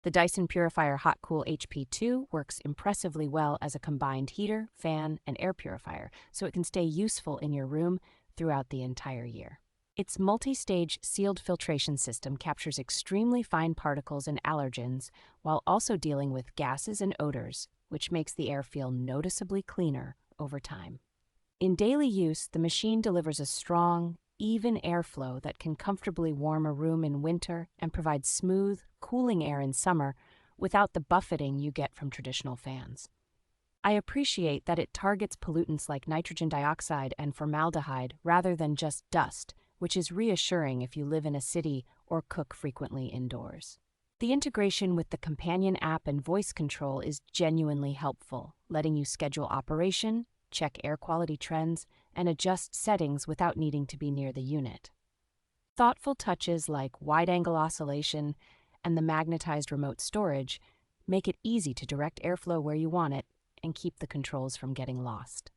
The Dyson Purifier Hot+Cool HP2 works impressively well as a combined heater, fan, and air purifier, so it can stay useful in your room throughout the entire year. Its multi-stage sealed filtration system captures extremely fine particles and allergens while also dealing with gases and odors, which makes the air feel noticeably cleaner over time. In daily use, the machine delivers a strong, even airflow that can comfortably warm a room in winter and provide smooth, cooling air in summer without the buffeting you get from traditional fans. I appreciate that it targets pollutants like nitrogen dioxide and formaldehyde rather than just dust, which is reassuring if you live in a city or cook frequently indoors. The integration with the companion app and voice control is genuinely helpful, letting you schedule operation, check air quality trends, and adjust settings without needing to be near the unit. Thoughtful touches like wide-angle oscillation and the magnetized remote storage make it easy to direct airflow where you want it and keep the controls from getting lost.